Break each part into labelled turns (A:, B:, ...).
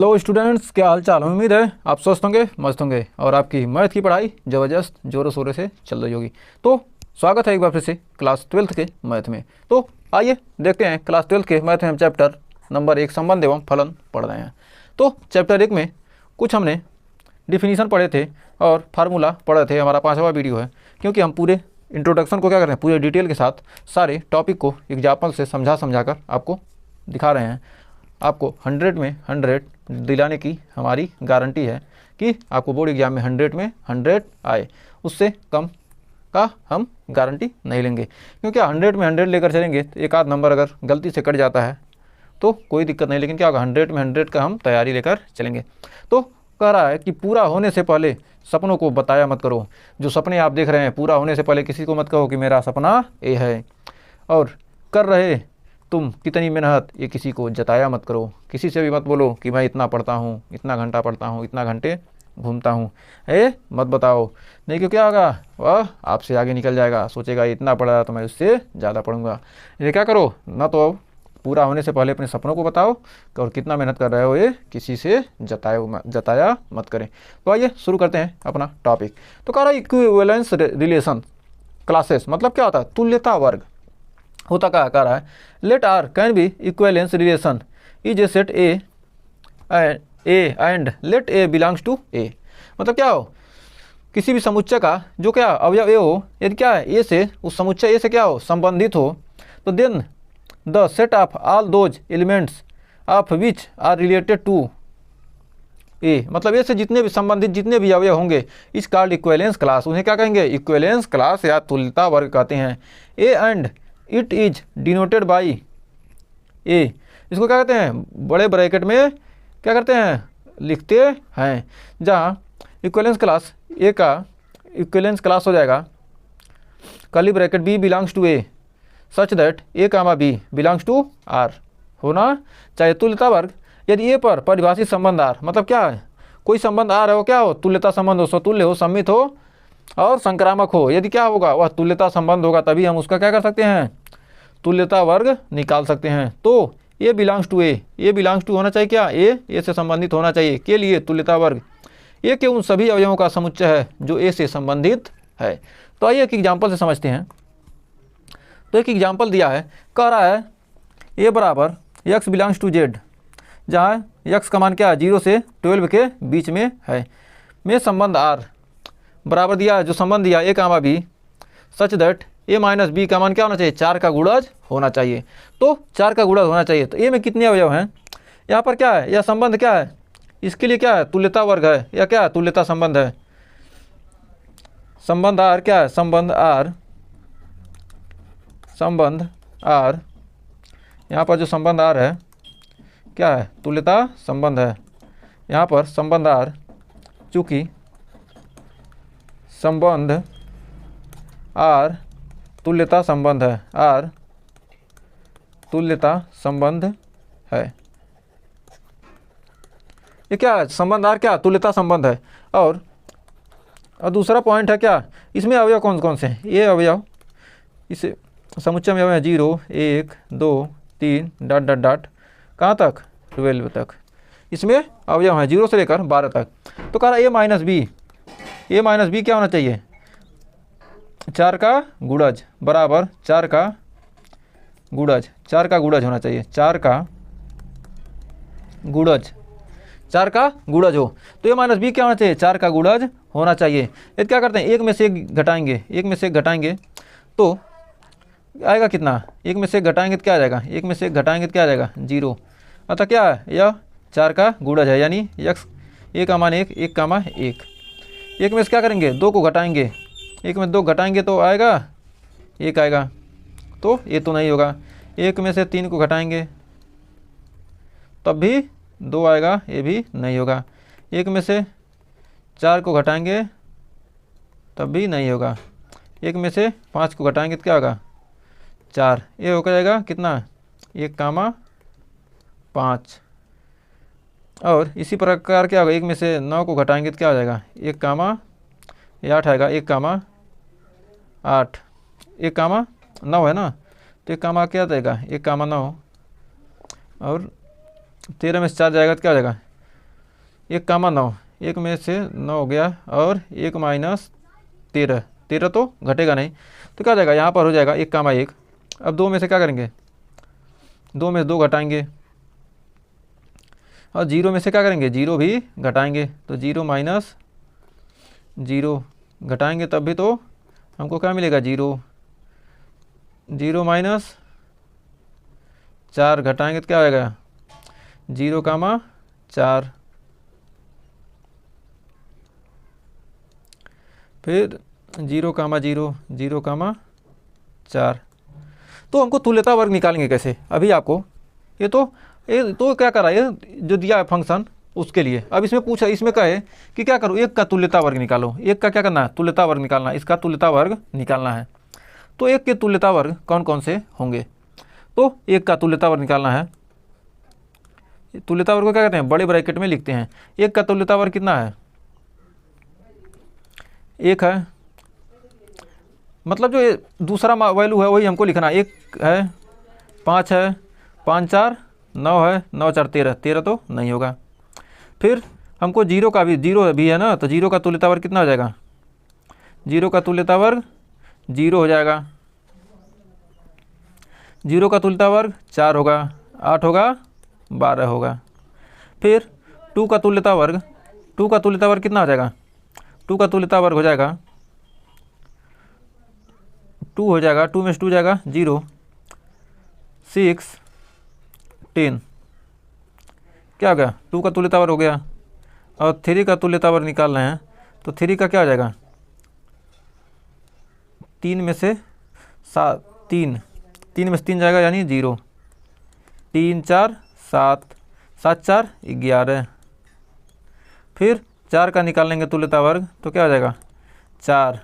A: Hello students, क्या हाल चाल। उम्मीद है आप स्वस्थ होंगे, मस्त होंगे और आपकी मैथ की पढ़ाई ज़बरदस्त जोरों शोरों से चल रही होगी। तो स्वागत है एक बार फिर से क्लास 12th के मैथ में। तो आइए देखते हैं क्लास 12th के मैथ में हम चैप्टर नंबर 1 संबंध एवं फलन पढ़ रहे हैं। तो चैप्टर 1 में कुछ हमने डिफिनीशन पढ़े थे और फार्मूला पढ़े थे। हमारा 5वां वीडियो है, क्योंकि हम पूरे इंट्रोडक्शन को क्या कर रहे हैं, पूरे डिटेल के साथ सारे टॉपिक को एग्जाम्पल से समझा कर आपको दिखा रहे हैं। आपको 100 में 100 दिलाने की हमारी गारंटी है कि आपको बोर्ड एग्जाम में 100 में 100 आए, उससे कम का हम गारंटी नहीं लेंगे। क्योंकि 100 में 100 लेकर चलेंगे तो एक आध नंबर अगर गलती से कट जाता है तो कोई दिक्कत नहीं, लेकिन क्या होगा, 100 में 100 का हम तैयारी लेकर चलेंगे। तो कह रहा है कि पूरा होने से पहले सपनों को बताया मत करो। जो सपने आप देख रहे हैं, पूरा होने से पहले किसी को मत कहो कि मेरा सपना ये है, और कर रहे तुम कितनी मेहनत ये किसी को जताया मत करो। किसी से भी मत बोलो कि मैं इतना पढ़ता हूँ, इतना घंटा पढ़ता हूँ, इतना घंटे घूमता हूँ, मत बताओ। नहीं, क्यों क्या होगा, वह आपसे आगे निकल जाएगा, सोचेगा ये इतना पढ़ा तो मैं उससे ज़्यादा पढ़ूंगा। ये क्या करो ना, तो पूरा होने से पहले अपने सपनों को बताओ और कितना मेहनत कर रहे हो ये किसी से जताया मत करें। तो आइए शुरू करते हैं अपना टॉपिक। तो कह रहा है इक्विवेलेंस रिलेशन क्लासेस, मतलब क्या होता है, तुल्यता वर्ग होता क्या कह रहा है। Let R can be equivalence relation is a set A and let a belongs to ए। मतलब क्या हो, किसी भी समुच्चय का जो क्या अवयव ए हो, यदि क्या है ए से, उस समुच्चय ए से क्या हो, संबंधित हो, तो then the set of all those elements of which are related to ए, मतलब ए से जितने भी संबंधित जितने भी अवयव होंगे, इस कॉल्ड इक्विवेलेंस क्लास, उन्हें क्या कहेंगे, इक्विवेलेंस क्लास या तुल्यता वर्ग कहते हैं। A and it is denoted by a, इसको क्या कहते हैं, बड़े ब्रैकेट में क्या करते हैं, लिखते हैं। जहाँ इक्विवेलेंस क्लास ए का इक्विवेलेंस क्लास हो जाएगा curly bracket B belongs to A such that A comma B belongs to R होना चाहिए। तुल्यता वर्ग यदि ए पर परिभाषित संबंध आर, मतलब क्या है, कोई संबंध आर हो, क्या हो, तुल्यता संबंध हो, स्वतुल्य हो, सम्मित हो और संक्रामक हो, यदि क्या होगा, वह तुल्यता संबंध होगा, तभी हम उसका क्या कर सकते हैं, तुल्यता वर्ग निकाल सकते हैं। तो a belongs to a belongs to होना चाहिए क्या, ए से संबंधित होना चाहिए, के लिए तुल्यता वर्ग ए के उन सभी अवयवों का समुच्चय है जो ए से संबंधित है। तो आइए एक एग्जाम्पल से समझते हैं। तो एक एग्जाम्पल दिया है, कह रहा है ए बराबर एक्स बिलोंग्स टू जेड, जहाँ एक्स का मान क्या है, 0 से 12 के बीच में है, में संबंध आर बराबर दिया है, जो संबंध दिया A comma B such that A minus B का मान क्या होना चाहिए, 4 का गुणज होना चाहिए। तो 4 का गुणज होना चाहिए, तो ए में कितने अवयव हैं, यहाँ पर क्या है, यह संबंध क्या है, इसके लिए क्या है, तुल्यता वर्ग है, या क्या है, तुल्यता संबंध है। संबंध आर क्या है, संबंध आर यहाँ पर जो संबंध आर है क्या है, तुल्यता संबंध है। यहाँ पर संबंध आर, चूँकि संबंध आर तुल्यता संबंध है, आर तुल्यता संबंध है, ये क्या है, संबंध आर क्या, तुल्यता संबंध है। और दूसरा पॉइंट है क्या, इसमें अवयव कौन कौन से हैं, ये अवयव इस समुच्चय में अवयव है 0 1 2 3 डॉट डॉट डॉट कहाँ तक, 12 तक इसमें अवयव हैं, 0 से लेकर 12 तक। तो कह रहा है ए माइनस बी क्या होना चाहिए, 4 का गुणज बराबर 4 का गुणज होना चाहिए, 4 का गुणज हो। तो ए माइनस बी क्या होना चाहिए, 4 का गुणज होना चाहिए। यदि क्या करते हैं, एक में से एक घटाएंगे तो आएगा कितना, एक में से एक घटाएंगे तो क्या आ जाएगा, 0। अतः क्या है, यह 4 का गुणज है, यानी एक्स ए का मान 1 1 कामा 1। एक में से क्या करेंगे, 2 को घटाएंगे, एक में 2 घटाएंगे तो आएगा 1 आएगा, तो ये तो नहीं होगा। एक में से 3 को घटाएंगे तब भी 2 आएगा, ये भी नहीं होगा। एक में से 4 को घटाएंगे तब भी नहीं होगा। एक में से 5 को घटाएंगे तो क्या होगा, 4, ये हो जाएगा कितना, 1 कामा 5। और इसी प्रकार क्या होगा, एक में से 9 को घटाएंगे तो क्या हो जाएगा, 1 कामा 8 आएगा, 1 कामा 8, 1 कामा 9 है ना, तो 1 कामा क्या देगा, 1 कामा 9, और 13 में से 4 जाएगा तो क्या हो जाएगा, 1 कामा 9, 1 में से 9 हो गया और 1 माइनस 13, 13 तो घटेगा नहीं, तो क्या हो जाएगा यहाँ पर हो जाएगा 1 कामा 1। अब 2 में से क्या करेंगे, 2 में से 2 घटाएंगे और 0 में से क्या करेंगे, 0 भी घटाएंगे, तो 0 माइनस 0 घटाएंगे तब भी तो हमको क्या मिलेगा, 0, 0 माइनस 4 घटाएंगे तो क्या आएगा, 0 कामा 4, फिर 0 कामा 0, 0 कामा 4। तो हमको तुल्यता वर्ग निकालेंगे कैसे, अभी आपको ये तो क्या कर रहा है, ये जो दिया है फंक्शन उसके लिए। अब इसमें पूछा, इसमें क्या है कि क्या करो, 1 का तुल्यता वर्ग निकालो, 1 का क्या करना है, तुल्यता वर्ग निकालना है, इसका तुल्यता वर्ग निकालना है। तो 1 के तुल्यता वर्ग कौन कौन से होंगे, तो 1 का तुल्यता वर्ग निकालना है। तुल्यता वर्ग को क्या कहते हैं, बड़े ब्रैकेट में लिखते हैं। 1 का तुल्यता वर्ग कितना है, 1 है, मतलब जो ये दूसरा वैल्यू है वही हमको लिखना है। 1 है, 5 है, 5 4 9 है, 9 4 13, 13 तो नहीं होगा। फिर हमको 0 का भी, 0 भी है ना, तो 0 का तुल्यता वर्ग कितना हो जाएगा, 0 का तुल्यता वर्ग 0 हो जाएगा, 0 का तुल्यता वर्ग 4 होगा, 8 होगा, 12 होगा। फिर 2 का तुल्यता वर्ग, 2 का तुल्यता वर्ग कितना हो जाएगा, 2 का तुल्यता वर्ग हो जाएगा 2 हो जाएगा, 2 में से 2 जाएगा 0, 6 10, क्या हो गया, 2 का तुल्यता वर्ग हो गया। और 3 का तुल्यता वर्ग निकालना है, तो 3 का क्या हो जाएगा, 3 में से 7, 3 में से 3 जाएगा यानी 0, 3 4 7, 7 4 11। फिर 4 का निकाल लेंगे तुल्यता वर्ग, तो क्या हो जाएगा 4,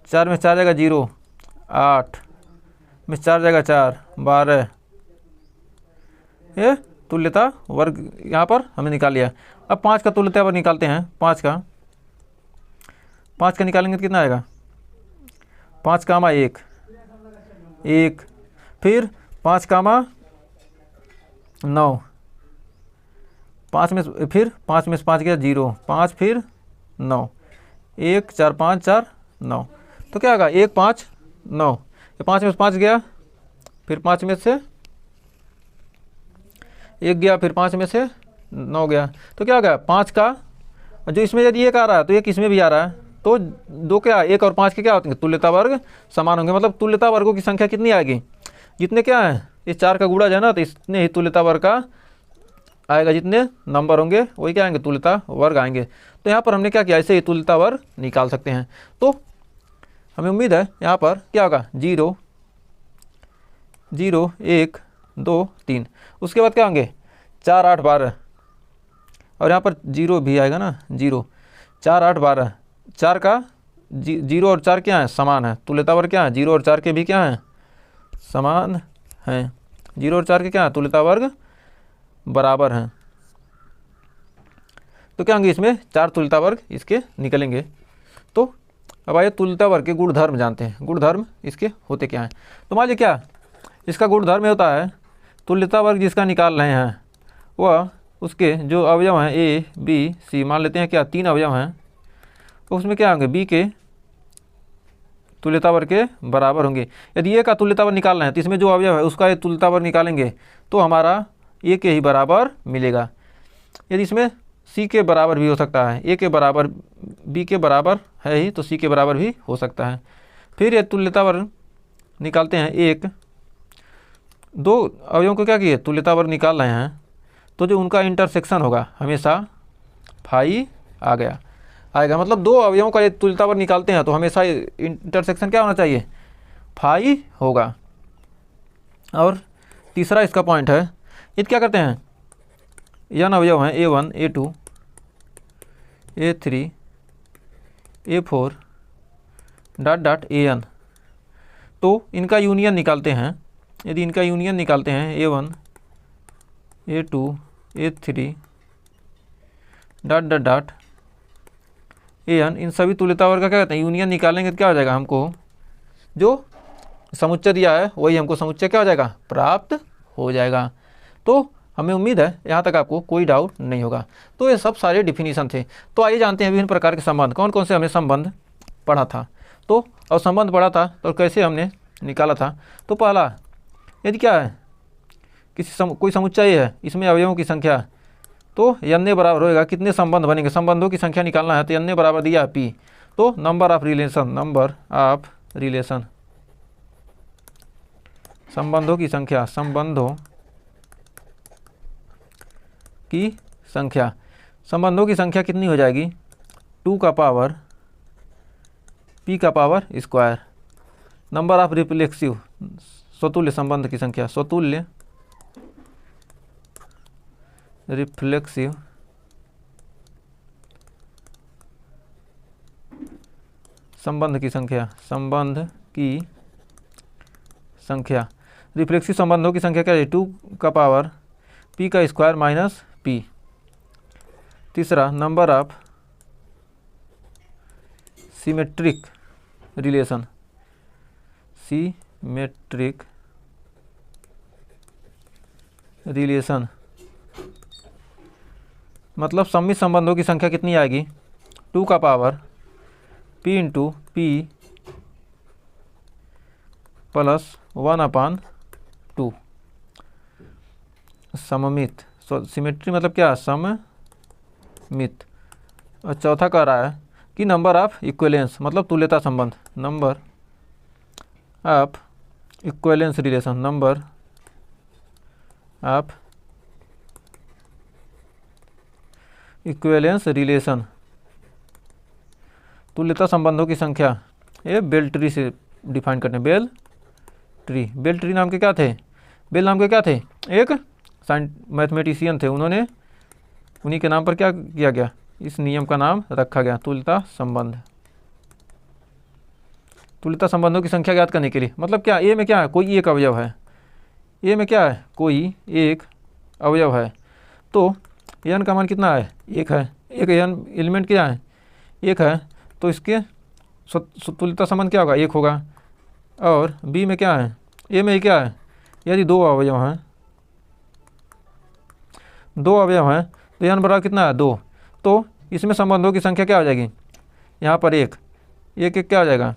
A: 4 में 4 जाएगा 0, 8 में 4 जाएगा 4, 12। ये तुल्यता वर्ग यहाँ पर हमने निकाल लिया। अब 5 का तुल्यता वर्ग निकालते हैं। 5 का निकालेंगे तो कितना आएगा, 5 कामा 1, 1, फिर 5 कामा 9, 5 में फिर 5 में से 5 गया 0, 5 फिर 9, 1 4 5 4 9, तो क्या होगा 1 5 9, 5 में से 5 गया, फिर 5 में से 1 गया, फिर 5 में से 9 गया, तो क्या हो गया 5 का, जो इसमें यदि 1 आ रहा है तो 1 इसमें भी आ रहा है, तो दो क्या 1 और 5 के क्या होते हैं, तुल्यता वर्ग समान होंगे। मतलब तुल्यता वर्गों की संख्या कितनी आएगी, जितने क्या है, ये 4 का गुणा जो है ना, तो इतने ही तुल्यता वर्ग का आएगा, जितने नंबर होंगे वही क्या आएंगे, तुल्यता वर्ग आएंगे। तो यहाँ पर हमने क्या किया, ऐसे ही तुल्यता वर्ग निकाल सकते हैं। तो हमें उम्मीद है यहाँ पर क्या होगा 0 0 1 2 3, उसके बाद क्या होंगे 4 8 12, और यहाँ पर 0 भी आएगा ना, 0 4 8 12, 4 का 0 और 4 क्या है, समान है। तुल्यता वर्ग क्या है, 0 और 4 के भी क्या है, समान हैं। 0 और 4 के क्या है, तुल्यता वर्ग बराबर हैं। तो क्या होंगे, इसमें 4 तुल्यता वर्ग इसके निकलेंगे। तो अब आइए तुल्यता वर्ग के गुणधर्म जानते हैं। गुणधर्म इसके होते क्या हैं, तो मान लीजिए क्या इसका गुणधर्म होता है, तुल्यता वर्ग जिसका निकाल रहे हैं वह उसके जो अवयव हैं ए बी सी, मान लेते हैं क्या 3 अवयव हैं, तो उसमें क्या होंगे बी के तुल्यता वर्ग के बराबर होंगे। यदि ए का तुल्यता वर्ग निकालना है तो इसमें जो अवयव है उसका ये तुल्यता वर्ग निकालेंगे तो हमारा ए के ही बराबर मिलेगा। यदि इसमें सी के बराबर भी हो सकता है, ए के बराबर बी के बराबर है ही, तो सी के बराबर भी हो सकता है। फिर ये तुल्यता वर्ग निकालते हैं, 1 2 अवयवों को क्या किए तुल्यता वर्ग निकाल रहे हैं, तो जो उनका इंटरसेक्शन होगा हमेशा फाई आएगा। मतलब 2 अवयवों का ये तुल्यता वर्ग निकालते हैं तो हमेशा इंटरसेक्शन क्या होना चाहिए, फाई होगा। और तीसरा इसका पॉइंट है, ये क्या करते हैं, n अवयव हैं A1 A2 A3 A4 AN, तो इनका यूनियन निकालते हैं। यदि इनका यूनियन निकालते हैं A1 A2 A3 AN, इन सभी तुल्यता वर्ग का क्या कहते हैं, यूनियन निकालेंगे तो क्या हो जाएगा, हमको जो समुच्चय दिया है वही हमको समुच्चय क्या हो जाएगा, प्राप्त हो जाएगा। तो हमें उम्मीद है यहाँ तक आपको कोई डाउट नहीं होगा। तो ये सब सारे डिफिनीशन थे। तो आइए जानते हैं विभिन्न प्रकार के संबंध, कौन कौन से हमने संबंध पढ़ा था। तो और संबंध पढ़ा था तो कैसे हमने निकाला था। तो पहला, यदि क्या है कोई समुच्चय है, इसमें अवयवों की संख्या, तो n बराबर होएगा कितने संबंध बनेंगे, संबंधों की संख्या निकालना है तो n बराबर दिया p, तो नंबर ऑफ रिलेशन, संबंधों की संख्या, संबंधों की संख्या कितनी हो जाएगी 2 का पावर p का power square. Number of reflexive, स्वतुल्य संबंध की संख्या, स्वतुल्य रिफ्लेक्सिव संबंध की संख्या, रिफ्लेक्सिव संबंधों की संख्या क्या है 2 का पावर p का स्क्वायर माइनस p। तीसरा, नंबर ऑफ सिमेट्रिक रिलेशन, मतलब सममित संबंधों की संख्या कितनी आएगी 2 का power p into p plus 1/2। सममित, सिमेट्री मतलब क्या, सममित। और चौथा कह रहा है कि नंबर ऑफ इक्विवेलेंस मतलब तुल्यता संबंध, number of equivalence relation, number of equivalence relation, तुल्यता संबंधों की संख्या। ये बेल ट्री से डिफाइन करने, बेल ट्री नाम के क्या थे, बेल नाम के क्या थे, एक मैथमेटिशियन थे, उन्होंने उन्हीं के नाम पर क्या किया गया, इस नियम का नाम रखा गया तुल्यता संबंध। तुल्यता संबंधों की संख्या ज्ञात करने के लिए मतलब क्या, ए में क्या है कोई एक अवयव है, ए में क्या है कोई एक अवयव है, तो n का मान कितना है, एक है, एक n एलिमेंट क्या है, एक है, तो इसके तुल्यता संबंध क्या होगा, एक होगा। और b में क्या है, a में क्या है, यदि दो अवयव हैं तो n बराबर कितना है 2, तो इसमें संबंधों की संख्या क्या हो जाएगी, यहाँ पर एक क्या हो जाएगा,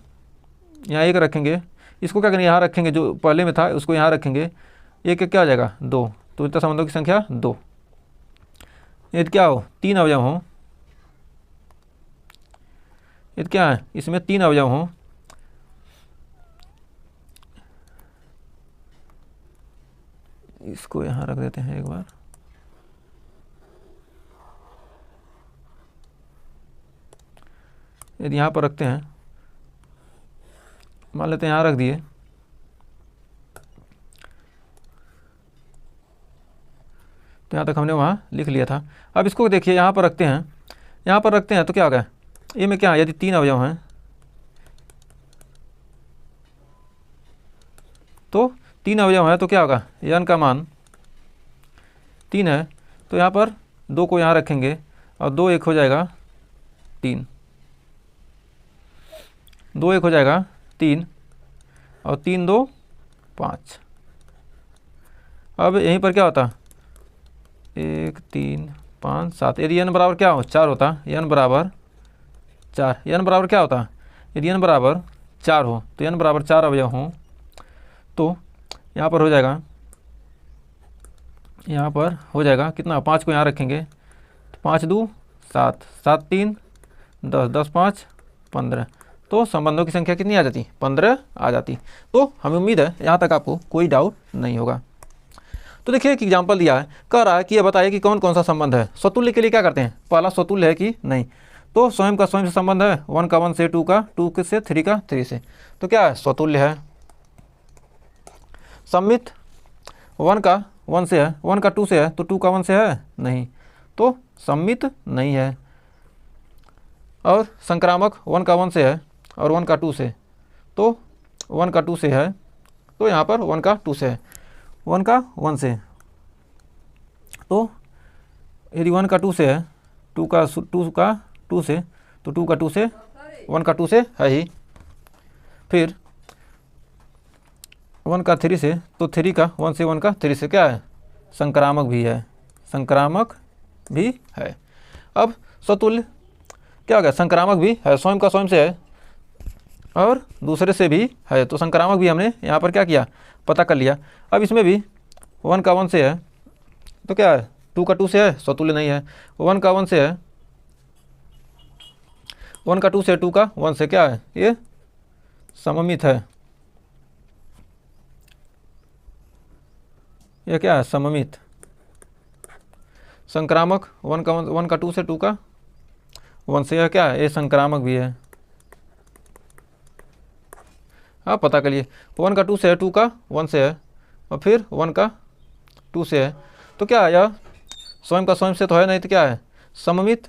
A: यहाँ एक रखेंगे, इसको क्या करेंगे यहाँ रखेंगे, जो पहले में था उसको यहाँ रखेंगे, एक क्या हो जाएगा 2, तो इतना संबंधों की संख्या 2। यदि क्या हो 3 अवयव हो, यदि क्या है इसमें 3 अवयव हो, इसको यहाँ रख देते हैं एक बार, यदि यहाँ पर रखते हैं, मान लेते हैं यहाँ रख दिए, तो यहाँ तक हमने वहाँ लिख लिया था। अब इसको देखिए यहाँ पर रखते हैं, तो क्या होगा, ए में क्या है, यदि 3 अवयव हैं तो 3 अवयव हैं तो क्या होगा, n का मान 3 है, तो यहाँ पर 2 को यहाँ रखेंगे और 2 1 हो जाएगा 3, 2 1 हो जाएगा 3 और 3 2 5। अब यहीं पर क्या होता 1 3 5 7, यदि n बराबर क्या हो 4 होता, n बराबर 4, n बराबर क्या होता, यदि n बराबर 4 हो तो n बराबर 4 अवयव हों, तो यहाँ पर हो जाएगा कितना, 5 को यहाँ रखेंगे तो 5 2 7, 7 3 10, 10 5 15, तो संबंधों की संख्या कितनी आ जाती, 15 आ जाती। तो हमें उम्मीद है यहाँ तक आपको कोई डाउट नहीं होगा। तो देखिए एक एग्जाम्पल दिया है, कह रहा है कि यह बताइए कि कौन कौन सा संबंध है। स्वतुल्य के लिए क्या करते हैं, पहला स्वतुल्य है कि नहीं, तो स्वयं का स्वयं से संबंध है, 1 का 1 से, 2 का 2 से, 3 का 3 से, तो क्या है स्वतुल्य है। सम्मित 1 का 1 से है, 1 का 2 से है, तो 2 का 1 से है नहीं, तो सम्मित नहीं है। और संक्रामक 1 का 1 से है और 1 का 2 से, तो 1 का 2 से है, तो यहाँ पर 1 का 2 से है, 1 का 1 से, तो यदि 1 का 2 से है, 2 का 2 से, तो 2 का 2 से, 1 का 2 से है ही। फिर 1 का 3 से, तो 3 का 1 से, 1 का 3 से क्या है संक्रामक भी है, संक्रामक भी है। अब स्वतुल्य क्या हो गया, संक्रामक भी है, स्वयं का स्वयं से है और दूसरे से भी है, तो संक्रामक भी हमने यहाँ पर क्या किया, पता कर लिया। अब इसमें भी 1 का 1 से है तो क्या है, 2 का 2 से है, स्वतुल्य नहीं है। 1 का 1 से है, 1 का 2 से, 2 का 1 से, क्या है ये, सममित है, ये क्या है, सममित। संक्रामक 1 का 2 से, 2 का 1 से, यह क्या है, ये संक्रामक भी है। आप पता करिए, 1 का 2 से है, 2 का 1 से है और फिर 1 का 2 से है, तो क्या है, यह स्वयं का स्वयं से तो है नहीं, तो क्या है, सममित।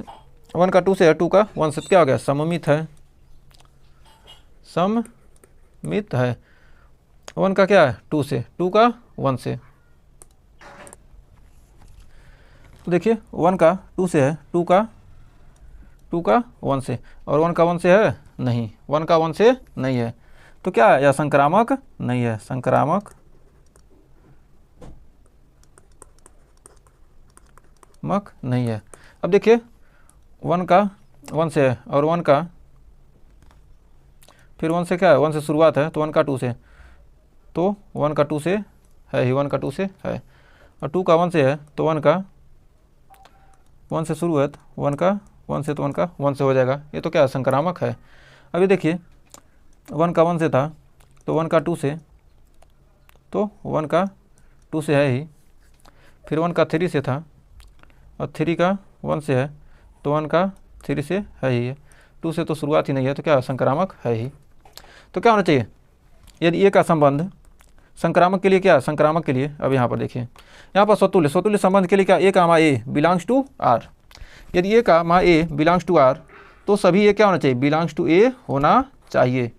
A: 1 का 2 से है, 2 का 1 से, तो क्या हो गया, सममित है, सममित है। 1 का क्या है, 2 से, 2 का 1 से, तो देखिए 1 का 2 से है, 2 का 1 से, और 1 का 1 से है नहीं, 1 का 1 से नहीं है, तो क्या है, यह संक्रामक नहीं है, संक्रामक नहीं है। अब देखिए 1 का 1 से है और 1 का फिर 1 से क्या है, 1 से शुरुआत है, तो 1 का 2 से, तो 1 का 2 से है ही, 1 का 2 से है, और 2 का 1 से है, तो 1 का 1 से शुरू है, तो 1 का 1 से, तो 1 का 1 से हो जाएगा, ये तो क्या है, संक्रामक है। अभी देखिए 1 का 1 से था, तो 1 का 2 से, तो 1 का 2 से है ही, फिर 1 का 3 से था और 3 का 1 से है, तो 1 का 3 से है ही, 2 से तो शुरुआत ही नहीं है, तो क्या संक्रामक है ही। तो क्या होना चाहिए, यदि ए का संबंध संक्रामक के लिए, क्या संक्रामक के लिए, अब यहाँ पर देखिए, यहाँ पर स्वतुल्य संबंध के लिए क्या, ए कामा ए बिलोंग्स टू आर। यदि ए कामा ए बिलोंग्स टू आर, तो सभी ए क्या होना चाहिए, बिलोंग्स टू ए होना चाहिए।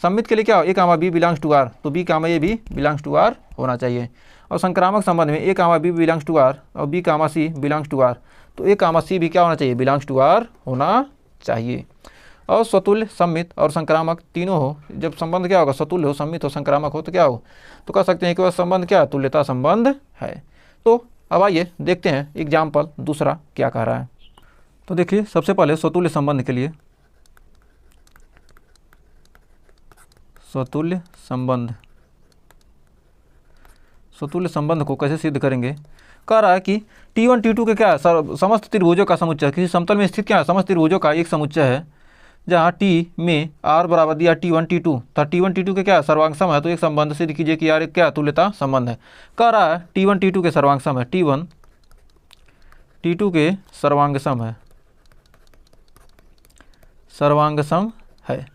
A: सम्मित के लिए क्या हो, ए comma B belongs to R, तो बी कामा ए भी बिलोंग्स टू आर होना चाहिए। और संक्रामक संबंध में A comma B belongs to R और B comma C belongs to R, तो ए कामा सी भी क्या होना चाहिए, बिलोंग्स टू आर होना चाहिए। और स्वतुल्य, सम्मित और संक्रामक तीनों हो, जब संबंध क्या होगा, स्वतुल्य हो, सम्मित हो, संक्रामक हो, तो क्या हो, तो कह सकते हैं कि वह संबंध क्या, तुल्यता संबंध है। तो अब आइए देखते हैं एग्जाम्पल दूसरा क्या कह रहा है। तो देखिए सबसे पहले स्वतुल्य संबंध के लिए, स्वतुल्य संबंध को कैसे सिद्ध करेंगे। कह रहा है कि T1 T2 के क्या है, समस्त त्रिभुजों का समुच्चय, किसी समतल में स्थित क्या है, समस्त त्रिभुजों का एक समुच्चय है, जहाँ T में R बराबर दिया T1 T2 था, T1 T2 के क्या सर्वांग सम है, तो एक संबंध सिद्ध कीजिए कि यार एक क्या तुल्यता संबंध है। कह रहा है T1 T2 के सर्वांग सम है, T1 T2 के सर्वांग सम है, सर्वांग सम है।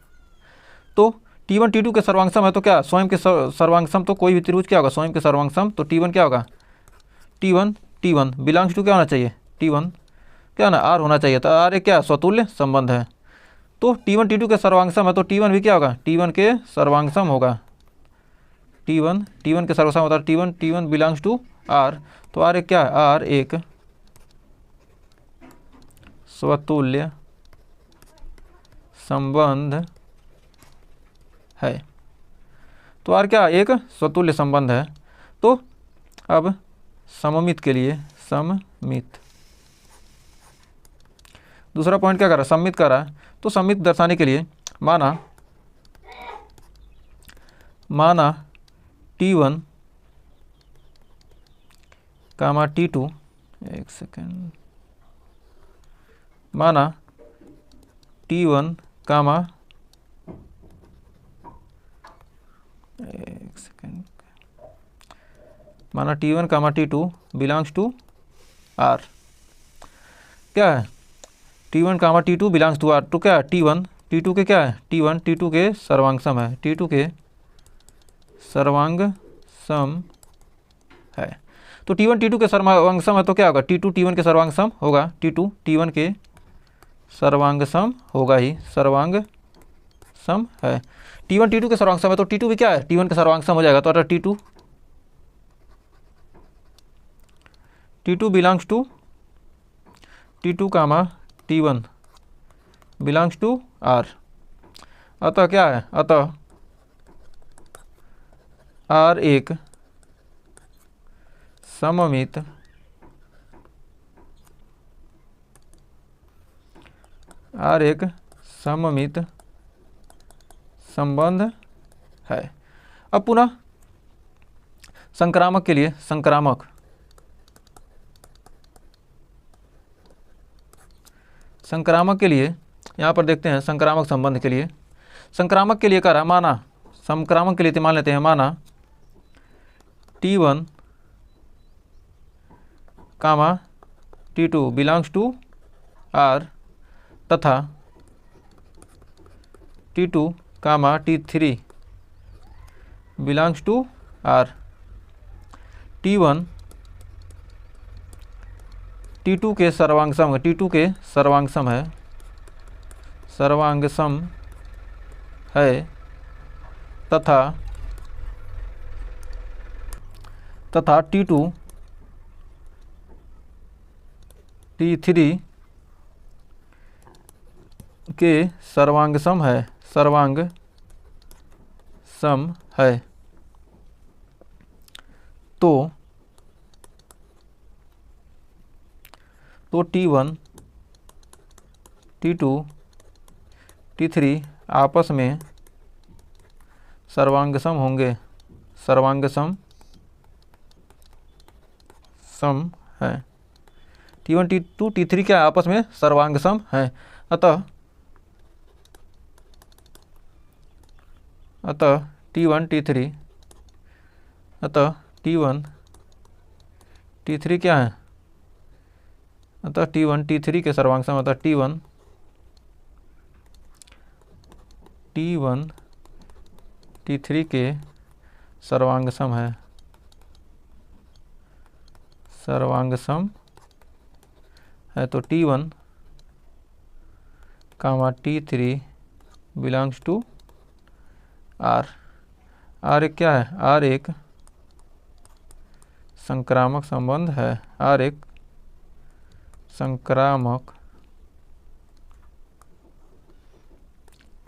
A: तो T1 T2 के सर्वांग सम है, तो क्या स्वयं के सर्वांग सम, तो कोई भी त्रिभुज क्या होगा, स्वयं के सर्वांग सम, तो T1 क्या होगा, T1 बिलोंग्स टू क्या होना चाहिए, T1 क्या ना R होना चाहिए, तो R एक क्या स्वतुल्य संबंध है। तो T1 T2 के सर्वांग सम है, तो T1 भी क्या होगा, T1 के सर्वांग सम होगा, T1 के सर्वांग सम होता है, T1 बिलोंग्स टू R, तो R एक क्या है, R एक स्वतुल्य संबंध है। तो R क्या एक स्वतुल्य संबंध है। तो अब सममित के लिए, सममित दूसरा पॉइंट क्या कर रहा है, सममित कर रहा है, तो सममित दर्शाने के लिए माना T1 कामा T2, एक सेकेंड, माना T1 कामा, एक सेकेंड, माना T1 comma T2 belongs to R, क्या है, T1 comma T2 belongs to R, तो क्या है T1 T2 के क्या है, T1 T2 के सर्वांग सम है, T2 के सर्वांग सम है। तो T1 T2 के सर्वांग सम है, तो क्या होगा, T2 T1 के सर्वांग सम होगा, T2 T1 के सर्वांग सम होगा ही, सर्वांग सम है। T1 T2 के सर्वांग सम है, तो T2 भी क्या है, T1 के सर्वांग सम हो जाएगा, तो अगर T2 belongs to T2 comma T1 belongs to R, अतः क्या है, अतः R एक सममित R एक सममित संबंध है। अब पुनः संक्रामक के लिए संक्रामक के लिए यहाँ पर देखते हैं संक्रामक संबंध के लिए। संक्रामक के लिए क्या रहा, माना संक्रामक के लिए मान लेते हैं, माना T1 comma T2 belongs to R तथा T2 comma T3 belongs to R। T1 T2 के सर्वांग सम है, सर्वांग सम है तथा T2 T3 के सर्वांग सम है। तो T1 T2 T3 आपस में सर्वांग सम होंगे, सर्वांग सम है। T1 T2 T3 क्या आपस में सर्वांग सम है। अतः T1 T3 क्या है, अतः T1 T3 के सर्वांग सम, अतः T1 T3 के सर्वांग सम है, सर्वांग सम है। तो T1 comma T3 belongs to R। R एक क्या है, R एक संक्रामक संबंध है, R एक संक्रामक,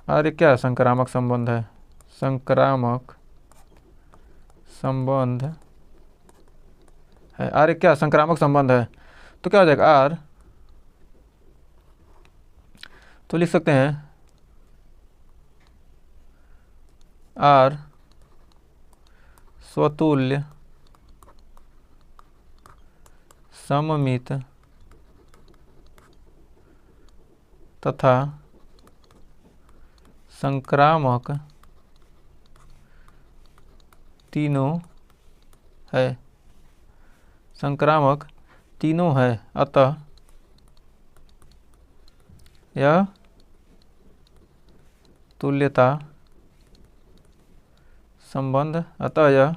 A: R एक क्या है, संक्रामक संबंध है, संक्रामक संबंध है। R एक क्या संक्रामक संबंध है, तो क्या हो जाएगा R, तो लिख सकते हैं R स्वतुल्य सममित तथा संक्रामक तीनों है, संक्रामक तीनों है। अतः यह तुल्यता संबंध, अतः यह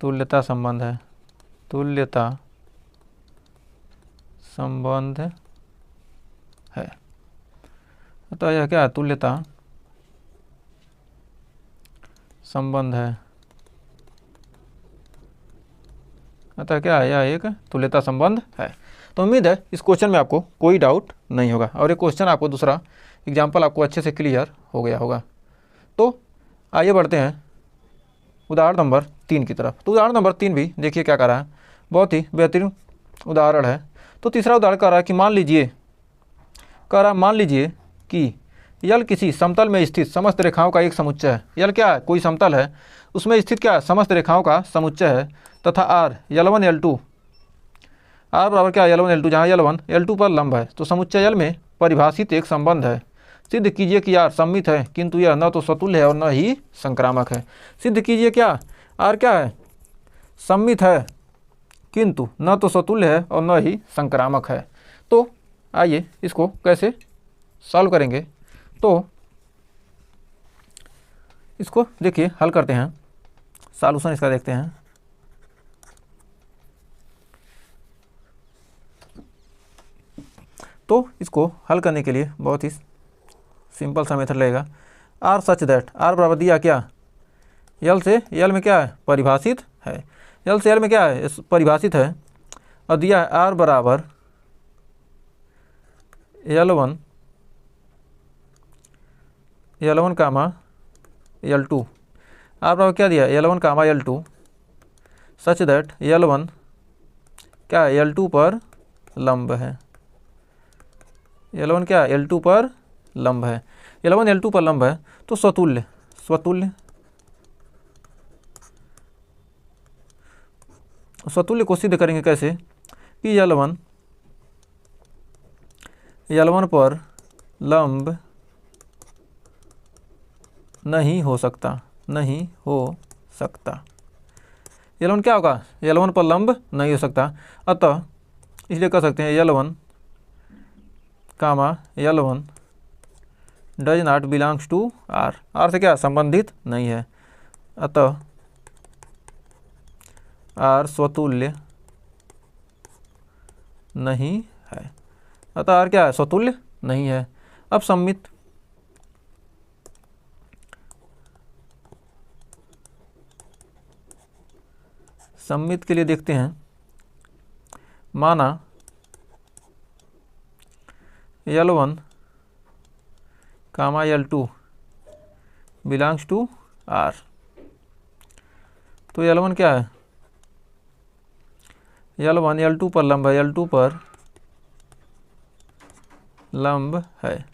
A: तुल्यता संबंध है, तुल्यता संबंध है। अतः यह क्या है, तुल्यता संबंध है, अतः क्या है, यह एक तुल्यता संबंध है। तो उम्मीद है इस क्वेश्चन में आपको कोई डाउट नहीं होगा और ये क्वेश्चन आपको दूसरा एग्जाम्पल आपको अच्छे से क्लियर हो गया होगा। तो आइए बढ़ते हैं उदाहरण नंबर 3 की तरफ। तो उदाहरण नंबर 3 भी देखिए क्या कर रहा है, बहुत ही बेहतरीन उदाहरण है। तो तीसरा उदाहरण कह रहा है कि मान लीजिए कि यल किसी समतल में स्थित समस्त रेखाओं का एक समुच्चय है। यल क्या है, कोई समतल है, उसमें स्थित क्या है, समस्त रेखाओं का समुच्चय है तथा R L1 L2 R बराबर क्या है, L1 L2, जहाँ L1 L2 पर लंब है। तो समुच्चय L में परिभाषित एक संबंध है। सिद्ध कीजिए कि R सममित है किंतु यह न तो स्वतुल्य है और न ही संक्रामक है। सिद्ध कीजिए क्या, R क्या है, सममित है किंतु न तो स्वतुल्य है और न ही संक्रामक है। तो आइए इसको कैसे सॉल्व करेंगे। तो इसको देखिए हल करते हैं, सॉल्यूशन इसका देखते हैं। तो इसको हल करने के लिए बहुत ही सिंपल सा मेथड लगेगा। R सच दैट, R बराबर दिया क्या, L से L में क्या है, परिभाषित है, L से L में क्या है, परिभाषित है, और दिया है R बराबर L1 कामा L2। आर बराबर क्या दिया L1 comma L2 such that L1 क्या L2 पर लंब है। L1 क्या L2 पर लंब है। L1 L2 पर लंब है तो स्वतुल्य स्वतुल्य को सिद्ध करेंगे कैसे कि L1 पर लंब नहीं हो सकता L1 क्या होगा L1 पर लंब नहीं हो सकता, अतः इसलिए कह सकते हैं L1 comma L1 does not belongs to R, R से क्या संबंधित नहीं है, अतः R स्वतुल्य नहीं है, अतः R क्या है स्वतुल्य नहीं है। अब सममित के लिए देखते हैं। माना L1 comma L2 belongs to R, तो L1 क्या है L1 L2 पर लंब है, L2 पर लंब है,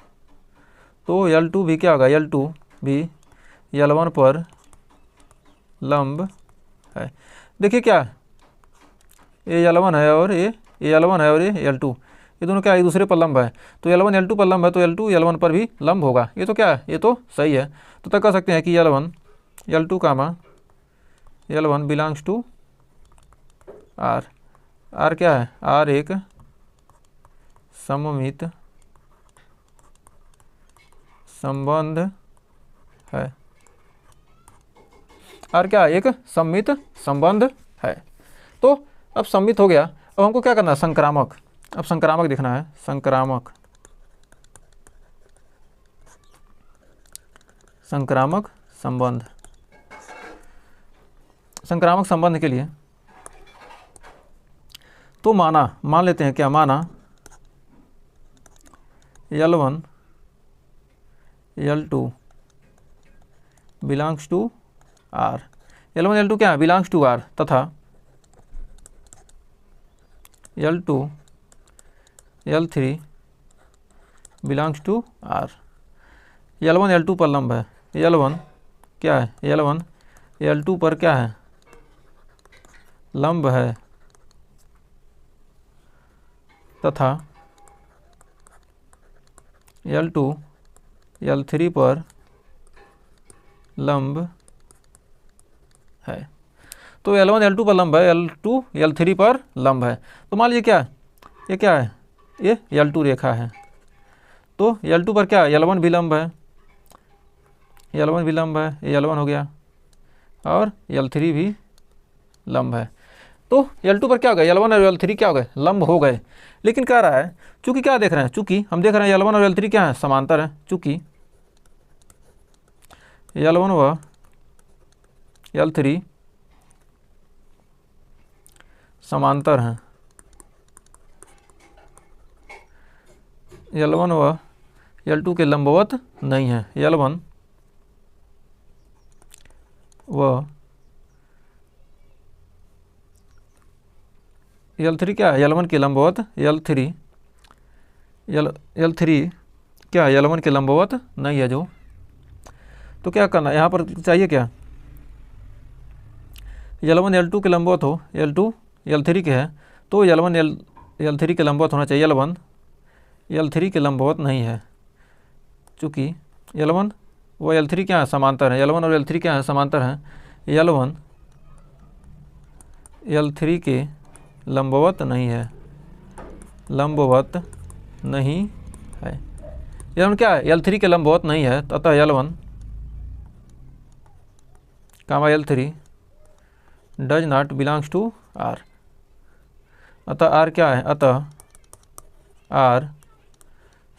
A: तो L2 भी क्या होगा L2 भी L1 पर लंब है। देखिए क्या ये L1 है और ये L1 है और ये L2, ये दोनों क्या एक दूसरे पर लंब है, तो L1 L2 पर लंब है तो L2 L1 पर भी लंब होगा। ये तो क्या है ये तो सही है। तो तक कह सकते हैं कि L1 L2 comma L1 belongs to R। R क्या है R एक सममित संबंध है। R क्या है एक सममित संबंध है। तो अब सममित हो गया, अब हमको क्या करना है संक्रामक, अब संक्रामक देखना है। संक्रामक संबंध के लिए तो मान लेते हैं क्या, माना L1 L2 belongs to R, L1 L2 क्या है बिलोंग्स टू R, तथा L2 L3 belongs to R। L1 L2 पर लंब है, L1 क्या है L1 L2 पर क्या है लंब है, तथा L2 L3 पर लंब है। तो L1 L2 पर लंब है, L2 L3 पर लंब है। तो मान लीजिए क्या ये क्या है ये L2 रेखा है, तो L2 पर क्या L1 भी लंब है, L1 भी लंब है, ये L1 हो गया और L3 भी लंब है। तो L2 पर क्या हो गया L1 और L3 क्या हो गए लंब हो गए। लेकिन क्या रहा है चूंकि क्या देख रहे हैं, चूंकि हम देख रहे हैं L1 और L3 क्या है समांतर है, चूंकि L1 व L3 समांतर हैं, L1 व L2 के लंबवत नहीं है, L1 व L3 क्या है L1 के लंबवत, L3 क्या है L1 के लंबवत नहीं है जो। तो क्या करना यहाँ पर चाहिए क्या L1 L2 के लंबवत हो, L2 L3 के है, तो L1 L3 के लंबवत होना चाहिए, L1 L3 के लंबवत नहीं है, चूँकि L1 व L3 क्या है समांतर है, L1 और L3 क्या है समांतर हैं, L1 L3 के लंबवत नहीं है, L1 क्या है L3 के लंबवत नहीं है, अतः L1 comma L3 does not belongs to R, अतः R क्या है, अतः R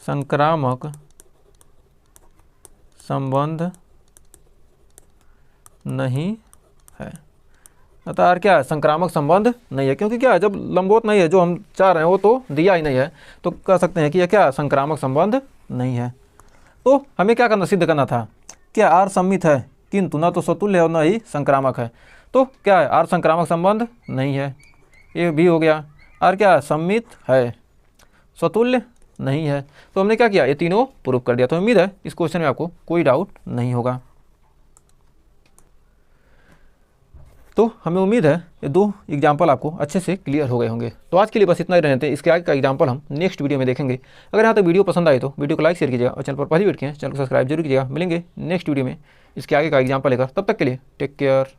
A: संक्रामक संबंध नहीं है, अतः R क्या है संक्रामक संबंध नहीं है, क्योंकि क्या है जब लंबवत नहीं है जो हम चाह रहे हैं वो तो दिया ही नहीं है, तो कह सकते हैं कि यह क्या संक्रामक संबंध नहीं है। तो हमें क्या करना सिद्ध करना था, क्या R सममित है किंतु न तो स्वतुल्य है और न ही संक्रामक है। तो क्या है, आर संक्रामक संबंध नहीं है, ये भी हो गया। आर क्या है, सम्मित है, स्वतुल्य नहीं है। तो हमने क्या किया, ये तीनों प्रूफ कर दिया। तो उम्मीद है इस क्वेश्चन में आपको कोई डाउट नहीं होगा। तो हमें उम्मीद है ये 2 एग्जाम्पल आपको अच्छे से क्लियर हो गए होंगे। तो आज के लिए बस इतना ही रहने थे, इसके आगे का एग्जाम्पल हम नेक्स्ट वीडियो में देखेंगे। अगर यहाँ तक वीडियो पसंद आए तो वीडियो को लाइक शेयर कीजिएगा और चैनल पर पहली बार किए चैनल को सब्सक्राइब जरूर कीजिएगा। मिलेंगे नेक्स्ट वीडियो में इसके आगे का एग्जाम्पल लेकर, तब तक के लिए टेक केयर।